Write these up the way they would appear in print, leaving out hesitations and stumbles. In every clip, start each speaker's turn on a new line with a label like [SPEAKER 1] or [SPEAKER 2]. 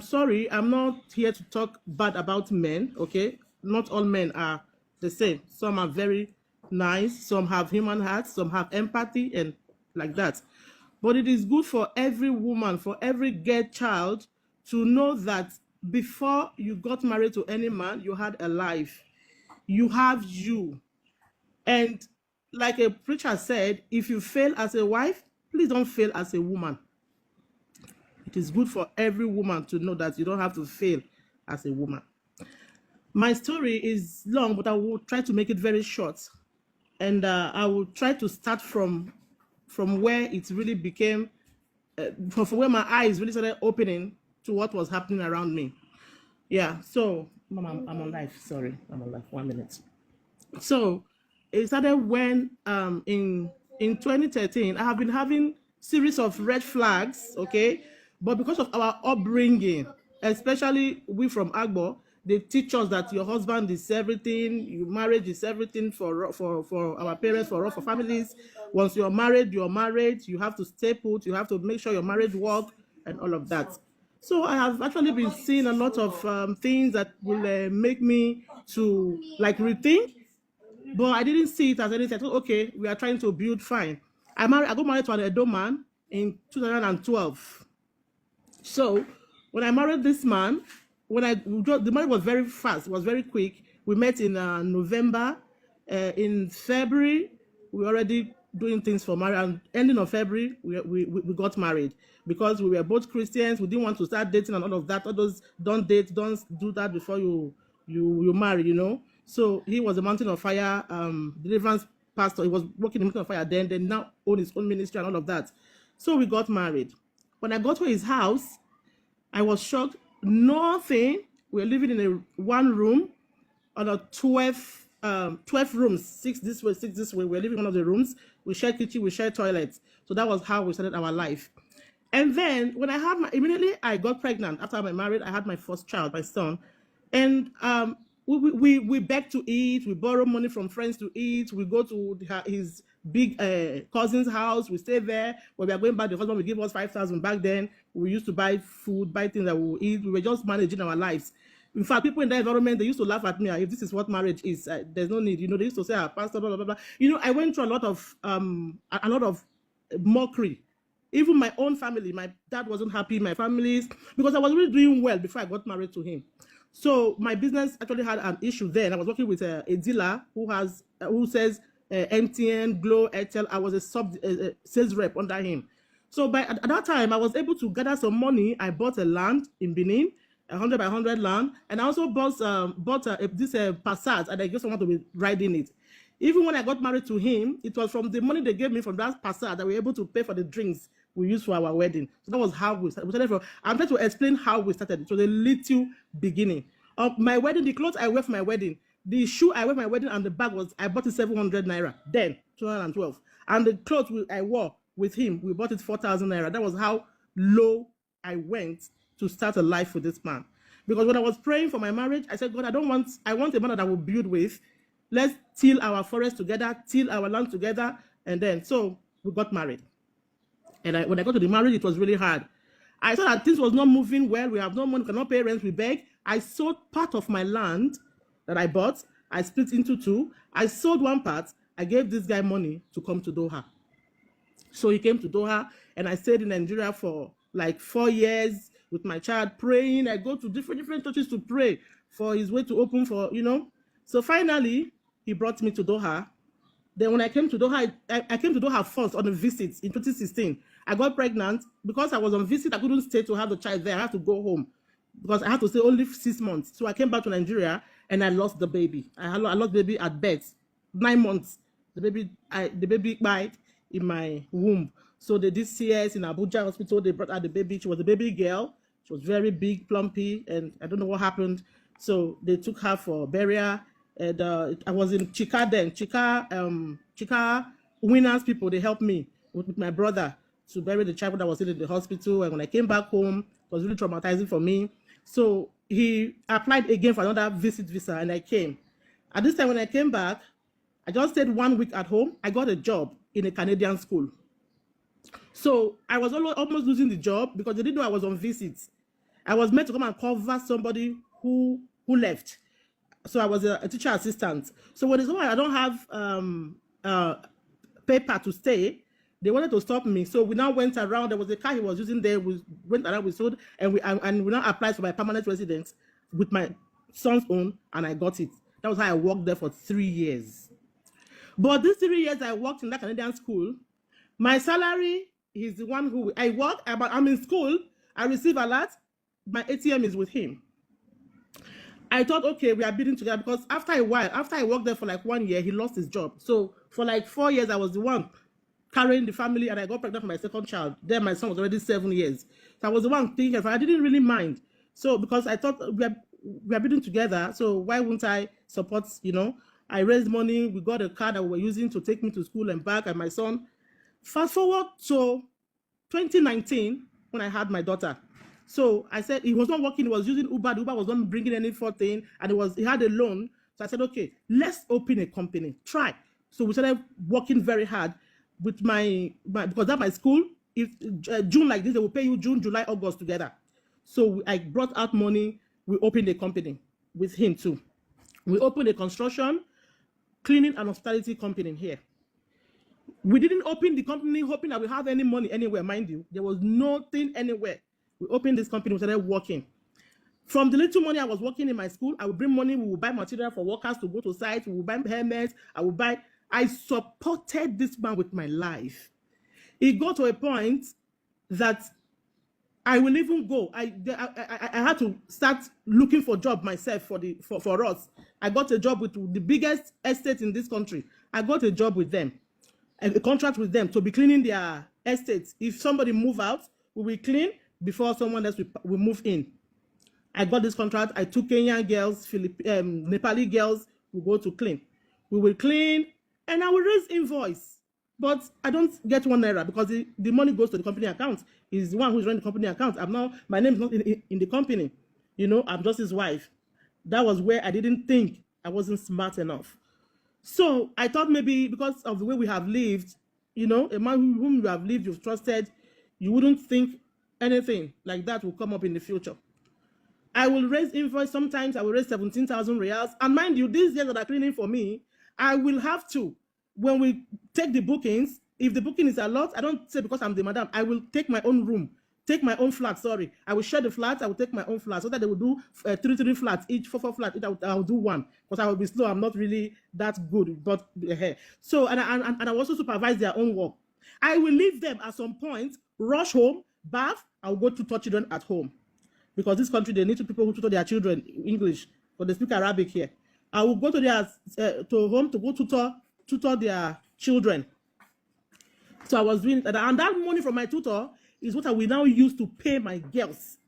[SPEAKER 1] sorry, I'm not here to talk bad about men, okay? Not all men are the same. Some are very nice, some have human hearts, some have empathy, and like that. But it is good for every woman, for every girl child to know that before you got married to any man, you had a life. You have you. And like a preacher said, if you fail as a wife, please don't fail as a woman. It is good for every woman to know that you don't have to fail as a woman. My story is long, but I will try to make it very short. And I will try to start from where it really became, from where my eyes really started opening to what was happening around me. Yeah, so, Mama, I'm on live. Sorry, I'm on live. 1 minute. So, it started when in 2013, I have been having series of red flags, okay? But because of our upbringing, especially we from Agbo, they teach us that your husband is everything, your marriage is everything for our parents, for families. Once you're married, you have to stay put, you have to make sure your marriage works and all of that. So I have actually been seeing a lot of things that will make me to like rethink, but I didn't see it as anything. I thought, okay, we are trying to build fine. I got married to an Edo man in 2012. So when I married this man, the marriage was very fast, it was very quick. We met in November. In February, we were already doing things for marriage. And ending of February, we got married because we were both Christians. We didn't want to start dating and all of that. All those don't date, don't do that before you marry, you know. So he was a Mountain of Fire deliverance pastor. He was working in Mountain of Fire then now owned his own ministry and all of that. So we got married. When I got to his house, I was shocked. Nothing. We were living in a one room on a 12 rooms, 6 this way, 6 this way. We were living in one of the rooms. We shared kitchen, we shared toilets. So that was how we started our life. And then when immediately I got pregnant. After I married, I had my first child, my son. And we beg to eat. We borrow money from friends to eat. We go to his big cousin's house. We stay there. When we are going back, the husband will give us 5,000 back then. We used to buy food, buy things that we would eat. We were just managing our lives. In fact, people in that environment, they used to laugh at me. If this is what marriage is, there's no need. You know, they used to say, pastor, blah, blah, blah. You know, I went through a lot of mockery. Even my own family, my dad wasn't happy, my families, because I was really doing well before I got married to him. So my business actually had an issue then. I was working with a dealer who says MTN, Glo, Airtel. I was a sales rep under him. So at that time, I was able to gather some money. I bought a land in Benin, 100 by 100 land, and I also bought this Passat, and I just wanted to be riding it. Even when I got married to him, it was from the money they gave me from that Passat that we were able to pay for the drinks we used for our wedding. So that was how we started. I'm trying to explain how we started. It was a little beginning. My wedding, the clothes I wear for my wedding, the shoe I wear for my wedding, and the bag I bought it 700 naira then, 2012. And the clothes I wore with him, we bought it 4,000 naira. That was how low I went to start a life with this man. Because when I was praying for my marriage, I said, God, I want a man that I will build with. Let's till our forest together, till our land together. And then, so we got married. And when I got to the marriage, it was really hard. I saw that things was not moving well. We have no money, cannot pay rent, we beg. I sold part of my land that I bought. I split into 2. I sold one part. I gave this guy money to come to Doha. So he came to Doha, and I stayed in Nigeria for like 4 years with my child, praying. I go to different churches to pray for his way to open for, you know. So finally, he brought me to Doha. Then when I came to Doha, I came to Doha first on a visit in 2016. I got pregnant. Because I was on visit, I couldn't stay to have the child there. I had to go home because I had to stay only 6 months. So I came back to Nigeria and I lost the baby. I lost the baby at birth, 9 months. The baby died in my womb. So they did CS in Abuja hospital. They brought out the baby. She was a baby girl. She was very big, plumpy, and I don't know what happened. So they took her for burial. And I was in Chika then. Chika winners people, they helped me with my brother to bury the child that was still in the hospital. And when I came back home, it was really traumatizing for me. So he applied again for another visit visa, and I came. At this time, when I came back, I just stayed 1 week at home. I got a job in a Canadian school. So I was almost losing the job because they didn't know I was on visits. I was meant to come and cover somebody who left. So I was a teacher assistant. So when it's I don't have paper to stay, they wanted to stop me. So we now went around. There was a car he was using there. We went around, we sold, and we now applied for my permanent residence with my son's own, and I got it. That was how I worked there for 3 years. But these 3 years I worked in that Canadian school, my salary is the one who I work. I'm in school. I receive a lot. My ATM is with him. I thought, okay, we are bidding together, because after a while, after I worked there for like 1 year, he lost his job. So for like 4 years, I was the one carrying the family, and I got pregnant for my second child. Then my son was already 7 years. So I was the one thinking, I didn't really mind. So because I thought we are bidding together, so why wouldn't I support, you know? I raised money. We got a car that we were using to take me to school and back, and my son. Fast forward to 2019, when I had my daughter. So I said he was not working. He was using Uber. The Uber was not bringing any thing, and he had a loan. So I said, okay, let's open a company. Try. So we started working very hard with because at my school, if June like this, they will pay you June, July, August together. So I brought out money. We opened a company with him too. We opened a construction, cleaning, and hospitality company here. We didn't open the company hoping that we have any money anywhere, mind you. There was nothing anywhere. We opened this company, we started working. From the little money I was working in my school, I would bring money, we would buy material for workers to go to sites, we would buy helmets, I supported this man with my life. It got to a point that I will even go. I had to start looking for a job myself for us. I got a job with the biggest estate in this country. I got a job with them, a contract with them to be cleaning their estates. If somebody move out, we will clean before someone else will move in. I got this contract. I took Kenyan girls, Nepali girls, we go to clean. We will clean, and I will raise invoice. But I don't get 1 naira because the money goes to the company account. He's the one who's running the company account. My name is not in the company. You know, I'm just his wife. That was where I didn't think I wasn't smart enough. So I thought maybe because of the way we have lived, you know, a man whom you have lived, you've trusted, you wouldn't think anything like that will come up in the future. I will raise invoice. Sometimes I will raise 17,000 reals. And mind you, these years that are cleaning for me, I will have to, when we take the bookings, if the booking is a lot, I don't say because I'm the madam, I will take my own room, take my own flat, sorry. I will share the flats, I will take my own flat, so that they will do 3 flats, each 4 flats, I will do one, because I will be slow, I'm not really that good, but so, and I will also supervise their own work. I will leave them at some point, rush home, bath, I will go tutor children at home. Because this country, they need people who tutor their children English, but they speak Arabic here. I will go to their to home to go tutor their children. So I was doing that, and that money from my tutor is what I will now use to pay my girls.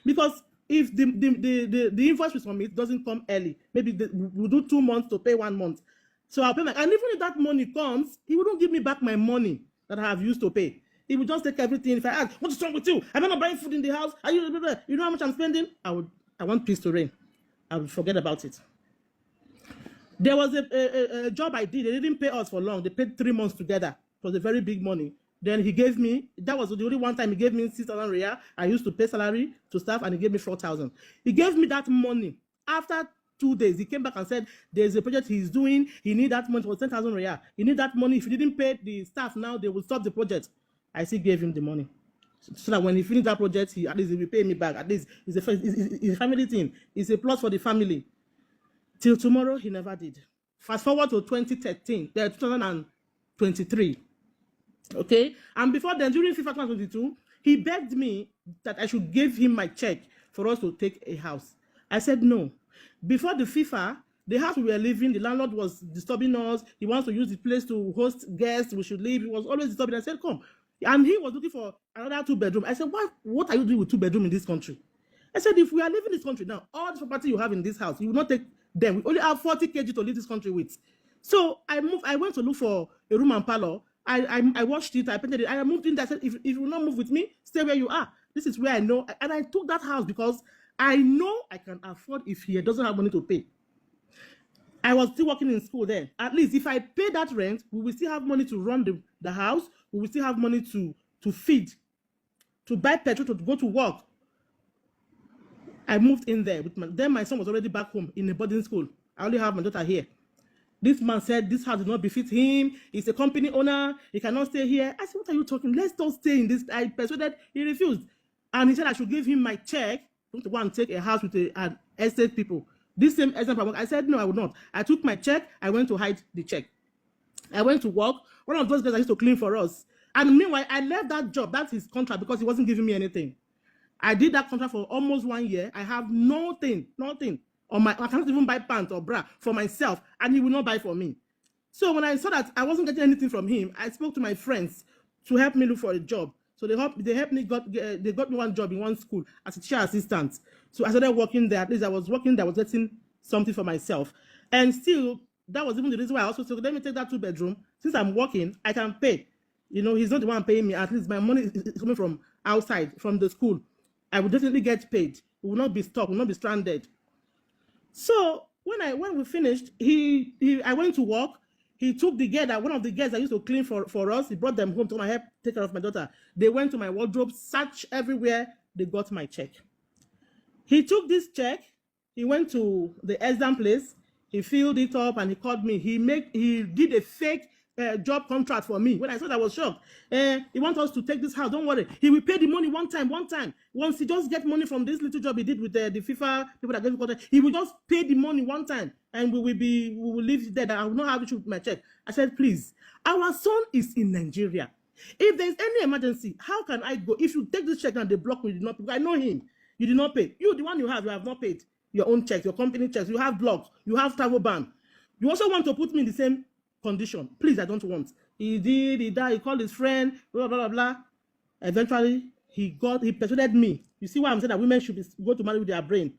[SPEAKER 1] Because if the invoice we submit doesn't come early, maybe we'll do 2 months to pay 1 month. So I'll pay and even if that money comes, he wouldn't give me back my money that I have used to pay. He would just take everything. If I ask, what is wrong with you? I'm not buying food in the house. Are you know how much I'm spending? I want peace to reign. I would forget about it. There was a job I did. They didn't pay us for long. They paid 3 months together. It was a very big money. Then he gave me, that was the only one time he gave me 6,000 riyal. I used to pay salary to staff, and he gave me 4,000. He gave me that money. After 2 days, he came back and said, there's a project he's doing. He need that money for 10,000 riyal. He need that money. If he didn't pay the staff now, they will stop the project. I still gave him the money. So that when he finished that project, at least he will pay me back. At least it's a family thing. It's a plus for the family. Till tomorrow, he never did. Fast forward to 2023. Okay? And before then, during FIFA 2022, he begged me that I should give him my check for us to take a house. I said no. Before the FIFA, the house we were living, the landlord was disturbing us. He wants to use the place to host guests. We should leave. He was always disturbing. I said, come. And he was looking for another 2-bedroom. I said, what are you doing with 2-bedroom in this country? I said, if we are living in this country now, all the property you have in this house, you will not take them. We only have 40 kg to leave this country with. So I went to look for a room and parlor. I watched it, I painted it, I moved in there. I said, if you will not move with me, stay where you are. This is where I know. And I took that house because I know I can afford if he doesn't have money to pay. I was still working in school then. At least if I pay that rent, we will still have money to run the house. We will still have money to feed, to buy petrol, to go to work. I moved in there with then my son was already back home in a boarding school. I only have my daughter here. This man said this house did not befit him. He's a company owner. He cannot stay here. I said, what are you talking? Let's not stay in this. I persuaded. He refused. And he said I should give him my check to go and take a house with an estate people. This same estate people. I said, no, I would not. I took my check. I went to hide the check. I went to work. One of those guys I used to clean for us. And meanwhile, I left that job. That's his contract because he wasn't giving me anything. I did that contract for almost 1 year. I have nothing. I cannot even buy pants or bra for myself, and he will not buy for me. So when I saw that I wasn't getting anything from him, I spoke to my friends to help me look for a job. So they helped me they got me one job in one school as a teacher assistant. So I started working there. At least I was working there. I was getting something for myself. And still, that was even the reason why I also said, let me take that 2-bedroom. Since I'm working, I can pay. You know, he's not the one paying me. At least my money is coming from outside, from the school. I will definitely get paid. We will not be stuck. We will not be stranded. So when we finished, I went to work. He took the girl one of the girls I used to clean for us. He brought them home to help take care of my daughter. They went to my wardrobe, searched everywhere. They got my check. He took this check. He went to the exam place. He filled it up and he called me. He did a fake job contract for me. When I saw that, I was shocked. He wants us to take this house. Don't worry. He will pay the money one time. Once he just get money from this little job he did with the FIFA people that gave him contract, he will just pay the money one time, and we will leave there. I will not have issue with my check. I said, please, our son is in Nigeria. If there's any emergency, how can I go? If you take this check and they block me, you did not pay. I know him. You did not pay. You, the one you have not paid your own checks, your company checks. You have blocks. You have travel ban. You also want to put me in the same condition. Please, I don't want. He died, he called his friend, blah, blah, blah, blah. Eventually, he persuaded me. You see why I'm saying that women should go to marry with their brain.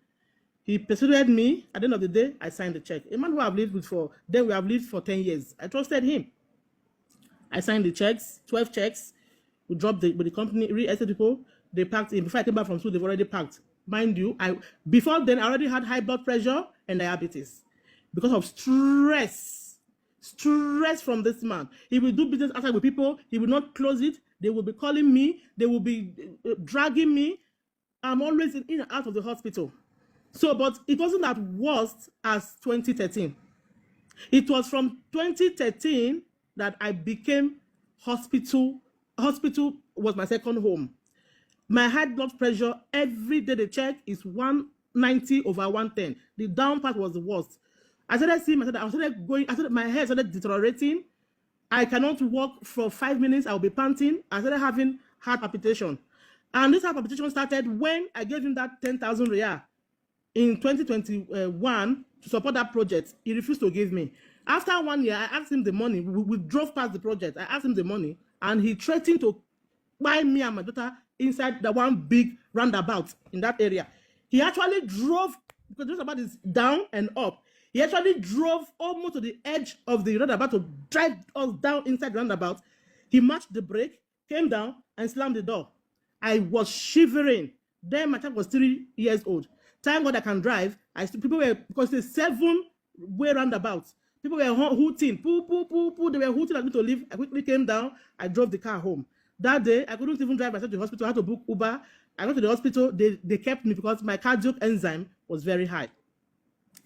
[SPEAKER 1] He persuaded me. At the end of the day, I signed the check. A man who I've lived with we have lived for 10 years. I trusted him. I signed the checks, 12 checks. We dropped with the company, real estate people. They packed in. Before I came back from school, they've already packed. Mind you, before then, I already had high blood pressure and diabetes because of stress from this man. He will do business outside with people. He will not close it. They will be calling me. They will be dragging me. I'm always in and out of the hospital. So, but it wasn't that worst as 2013. It was from 2013 that I became hospital. Hospital was my second home. My high blood pressure, every day they check is 190/110. The down part was the worst. I started seeing my hair started deteriorating. I cannot walk for 5 minutes. I'll be panting. I started having heart palpitation. And this heart palpitation started when I gave him that 10,000 riyal in 2021 to support that project. He refused to give me. After 1 year, I asked him the money. We drove past the project. I asked him the money, and he threatened to buy me and my daughter inside the one big roundabout in that area. He actually drove, because the roundabout is down and up. He actually drove almost to the edge of the roundabout to drive us down inside the roundabout. He matched the brake, came down, and slammed the door. I was shivering. Then my child was 3 years old. Thank God I can drive. Because it's a 7-way roundabout. People were hooting, poo, poo, poo, poo. They were hooting at me to leave. I quickly came down. I drove the car home. That day, I couldn't even drive myself to the hospital. I had to book Uber. I got to the hospital. They kept me because my cardiac enzyme was very high.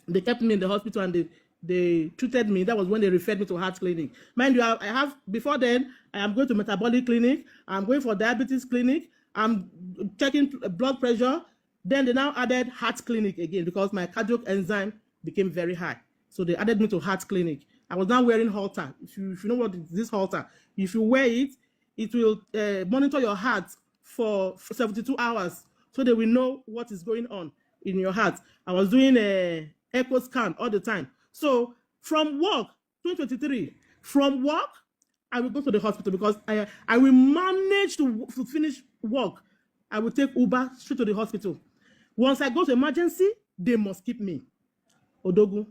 [SPEAKER 1] They kept me in the hospital and they treated me. That was when they referred me to heart clinic. Mind you, I have, before then, I am going to metabolic clinic. I'm going for diabetes clinic. I'm checking blood pressure. Then they now added heart clinic again because my cardiac enzyme became very high. So they added me to heart clinic. I was now wearing Holter. If you know what is this Holter, if you wear it, it will monitor your heart for 72 hours so they will know what is going on in your heart. I was doing a echo scan all the time. So from work, 2023, from work, I will go to the hospital because I will manage to finish work. I will take Uber straight to the hospital. Once I go to emergency, they must keep me. Odogu.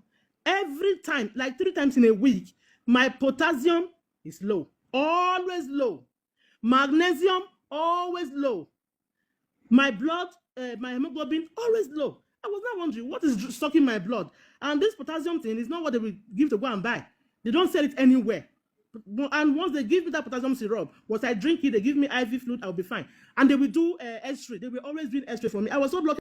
[SPEAKER 1] Every time, like 3 times in a week, my potassium is low. Always low. Magnesium, always low. My blood, my hemoglobin, always low. I was not wondering what is sucking my blood. And this potassium thing is not what they will give to go and buy. They don't sell it anywhere. And once they give me that potassium syrup, once I drink it, they give me IV fluid, I'll be fine. And they will do X-ray. They will always do X-ray for me. I was so lucky.